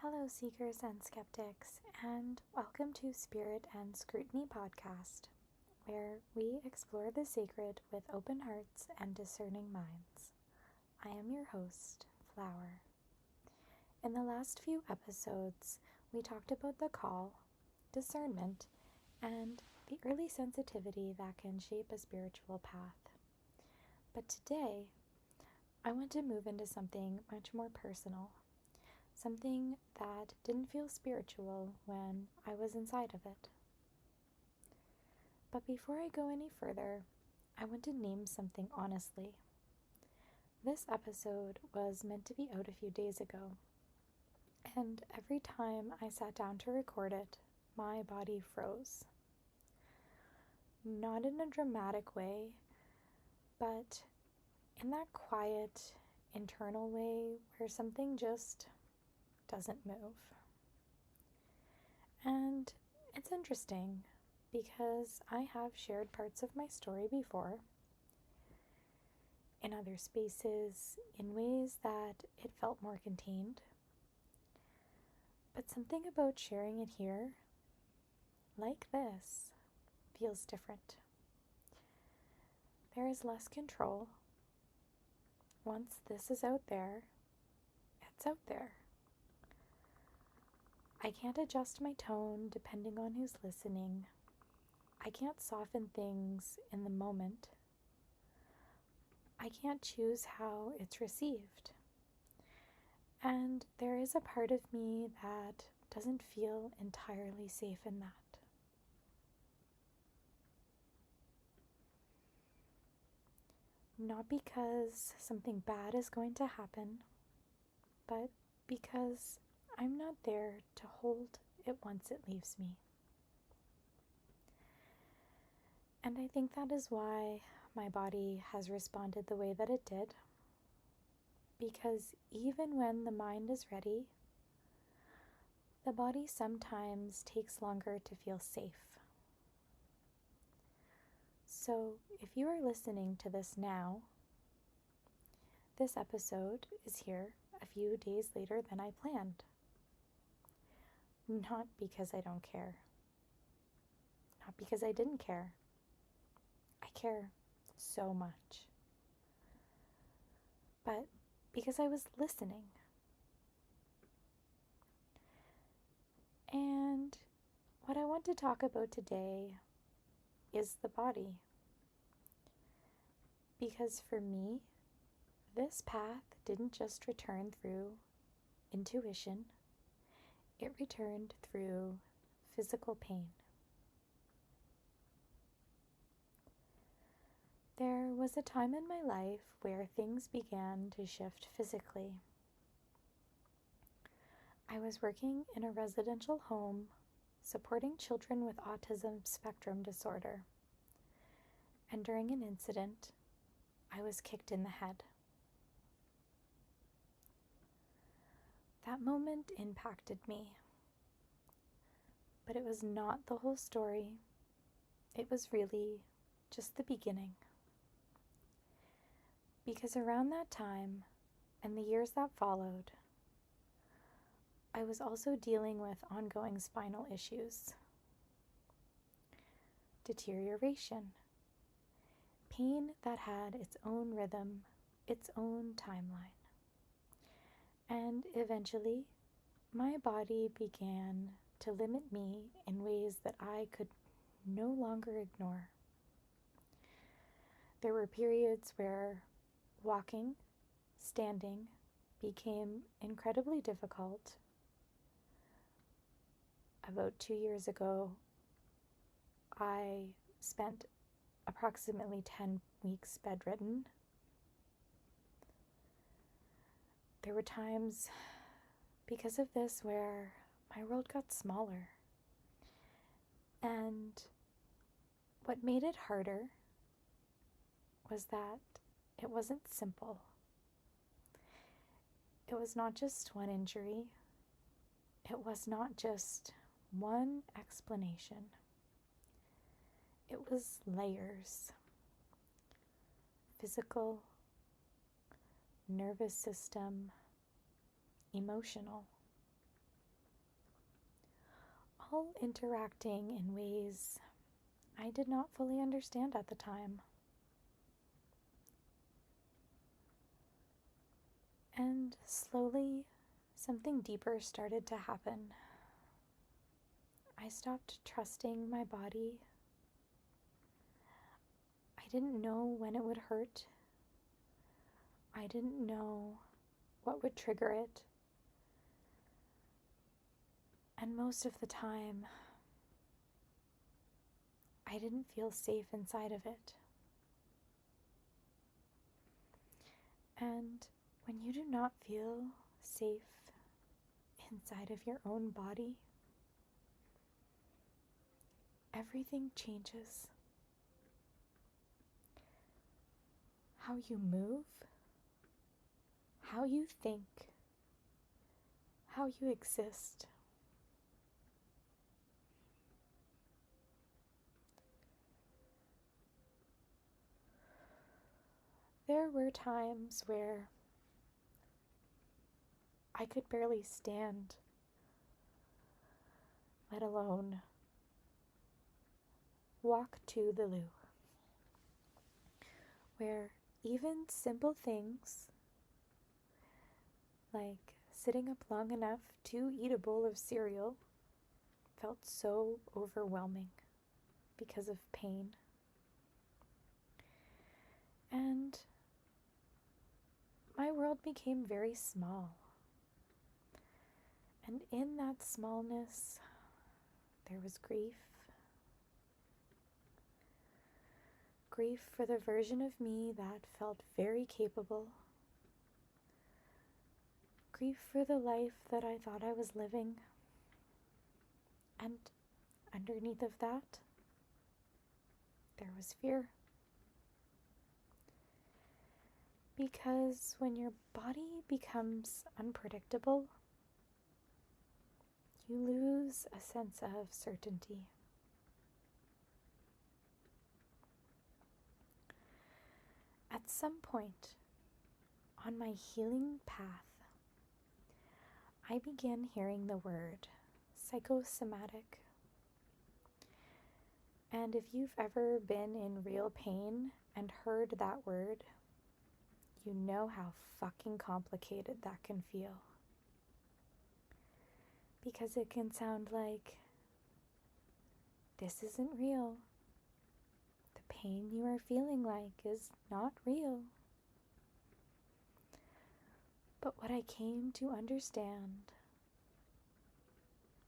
Hello, seekers and skeptics, and welcome to Spirit and Scrutiny podcast, where we explore the sacred with open hearts and discerning minds. I am your host, Flower. In the last few episodes, we talked about the call, discernment, and the early sensitivity that can shape a spiritual path. But today, I want to move into something much more personal. Something that didn't feel spiritual when I was inside of it. But before I go any further, I want to name something honestly. This episode was meant to be out a few days ago, and every time I sat down to record it, my body froze. Not in a dramatic way, but in that quiet, internal way where something just doesn't move. And it's interesting because I have shared parts of my story before in other spaces in ways that it felt more contained. But something about sharing it here, like this, feels different. There is less control. Once this is out there, it's out there. I can't adjust my tone depending on who's listening. I can't soften things in the moment. I can't choose how it's received. And there is a part of me that doesn't feel entirely safe in that. Not because something bad is going to happen, but because I'm not there to hold it once it leaves me. And I think that is why my body has responded the way that it did. Because even when the mind is ready, the body sometimes takes longer to feel safe. So if you are listening to this now, this episode is here a few days later than I planned. Not because I don't care. Not because I didn't care. I care so much. But because I was listening. And what I want to talk about today is the body. Because for me, this path didn't just return through intuition. It returned through physical pain. There was a time in my life where things began to shift physically. I was working in a residential home supporting children with autism spectrum disorder. And during an incident, I was kicked in the head. That moment impacted me. But it was not the whole story. It was really just the beginning. Because around that time, and the years that followed, I was also dealing with ongoing spinal issues. Deterioration. Pain that had its own rhythm, its own timeline. And eventually, my body began to limit me in ways that I could no longer ignore. There were periods where walking, standing became incredibly difficult. About 2 years ago, I spent approximately 10 weeks bedridden. There were times because of this where my world got smaller. And what made it harder was that it wasn't simple. It was not just one injury. It was not just one explanation. It was layers. Physical, nervous system, emotional. all interacting in ways I did not fully understand at the time. And slowly, something deeper started to happen. I stopped trusting my body. I didn't know when it would hurt. I didn't know what would trigger it. And most of the time, I didn't feel safe inside of it. And when you do not feel safe inside of your own body, everything changes. How you move, how you think, how you exist. There were times where I could barely stand, let alone walk to the loo, where even simple things like sitting up long enough to eat a bowl of cereal felt so overwhelming because of pain. And my world became very small. And in that smallness, there was grief. Grief for the version of me that felt very capable. Grief for the life that I thought I was living. And underneath of that, there was fear. Because when your body becomes unpredictable, you lose a sense of certainty. At some point on my healing path, I began hearing the word psychosomatic. And if you've ever been in real pain and heard that word, you know how fucking complicated that can feel. Because it can sound like, this isn't real. The pain you are feeling like is not real. But what I came to understand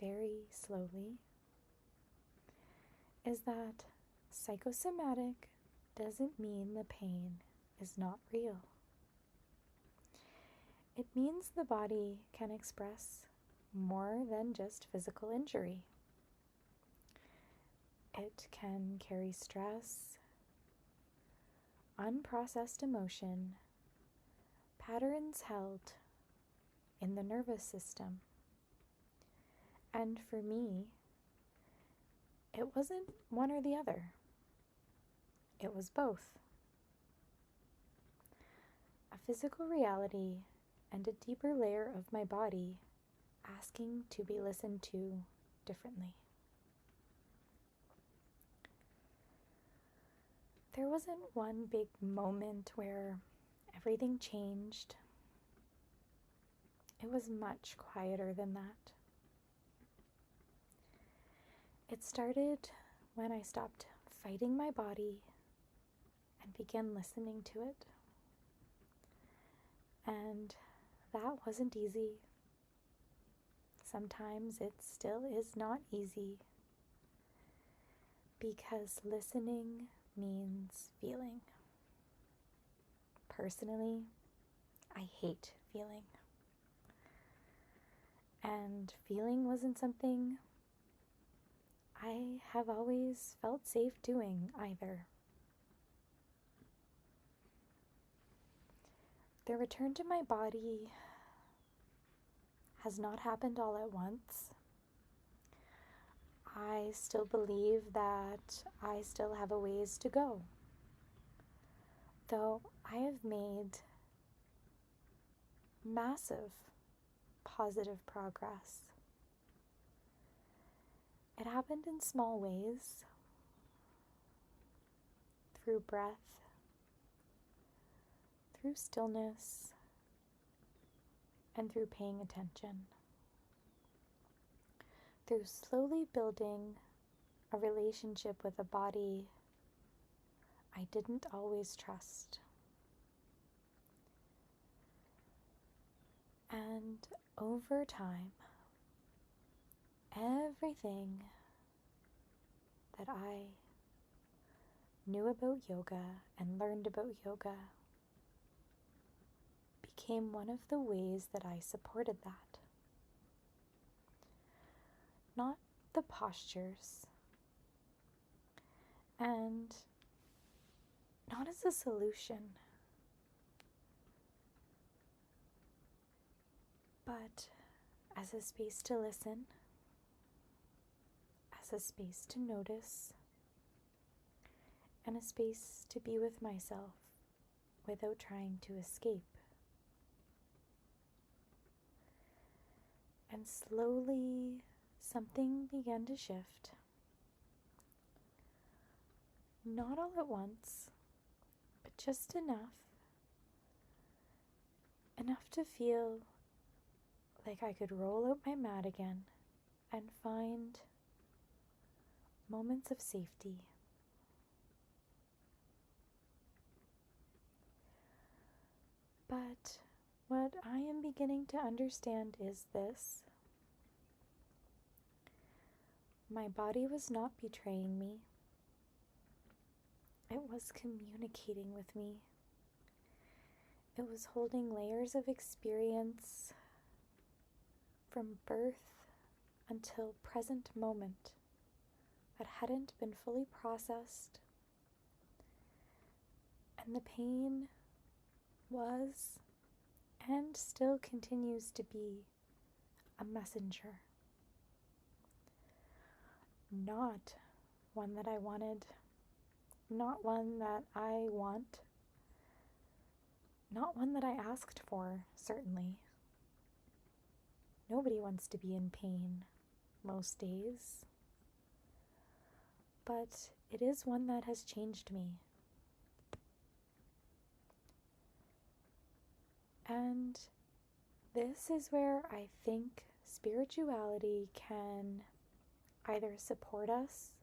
very slowly is that psychosomatic doesn't mean the pain is not real. It means the body can express more than just physical injury. It can carry stress, unprocessed emotion, patterns held in the nervous system. And for me, it wasn't one or the other. It was both. A physical reality and a deeper layer of my body asking to be listened to differently. There wasn't one big moment where everything changed. It was much quieter than that. It started when I stopped fighting my body and began listening to it. And that wasn't easy. Sometimes it still is not easy, because listening means feeling. Personally, I hate feeling. And feeling wasn't something I have always felt safe doing either. The return to my body has not happened all at once. I still believe that I still have a ways to go. Though I have made massive positive progress. It happened in small ways, through breath, through stillness, and through paying attention. Through slowly building a relationship with a body I didn't always trust. And over time, everything that I knew about yoga and learned about yoga became one of the ways that I supported that. Not the postures, and not as a solution, but as a space to listen, as a space to notice, and a space to be with myself without trying to escape. And slowly, something began to shift. Not all at once, but just enough to feel like I could roll out my mat again and find moments of safety. But what I am beginning to understand is this. My body was not betraying me. It was communicating with me. It was holding layers of experience from birth until present moment that hadn't been fully processed. And the pain was and still continues to be a messenger. Not one that I wanted, not one that I want, not one that I asked for, certainly. Nobody wants to be in pain most days, but it is one that has changed me. And this is where I think spirituality can either support us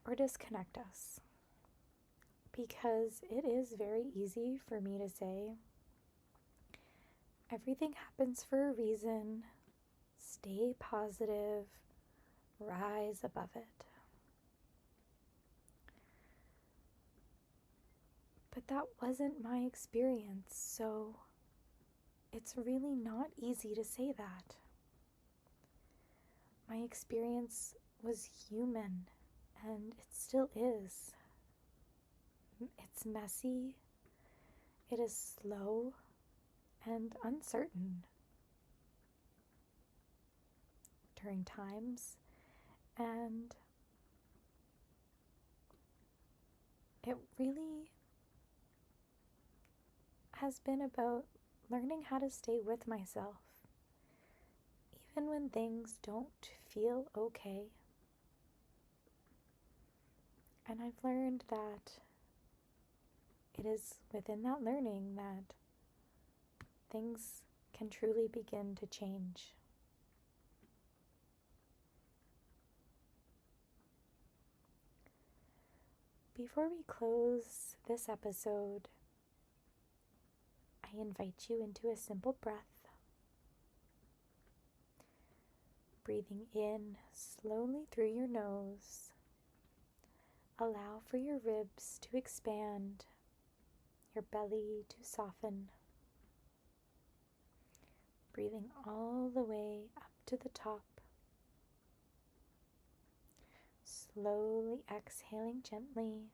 or disconnect us. Because it is very easy for me to say, everything happens for a reason, stay positive, rise above it. But that wasn't my experience, so it's really not easy to say that. My experience was human, and it still is. It's messy, it is slow, and uncertain during times, and it really has been about learning how to stay with myself, even when things don't feel okay. And I've learned that it is within that learning that things can truly begin to change. Before we close this episode, I invite you into a simple breath. Breathing in slowly through your nose. Allow for your ribs to expand, your belly to soften. Breathing all the way up to the top. Slowly exhaling gently.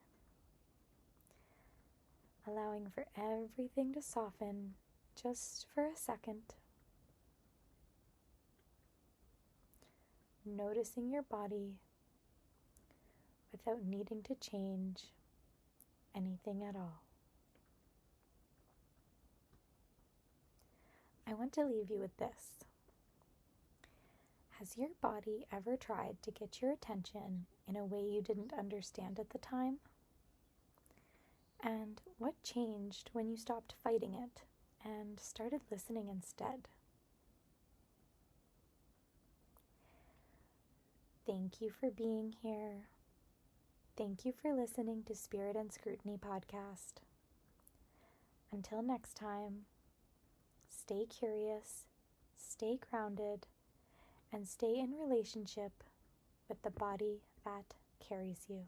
Allowing for everything to soften just for a second. Noticing your body without needing to change anything at all. I want to leave you with this. Has your body ever tried to get your attention in a way you didn't understand at the time? And what changed when you stopped fighting it and started listening instead? Thank you for being here. Thank you for listening to Spirit and Scrutiny podcast. Until next time, stay curious, stay grounded, and stay in relationship with the body that carries you.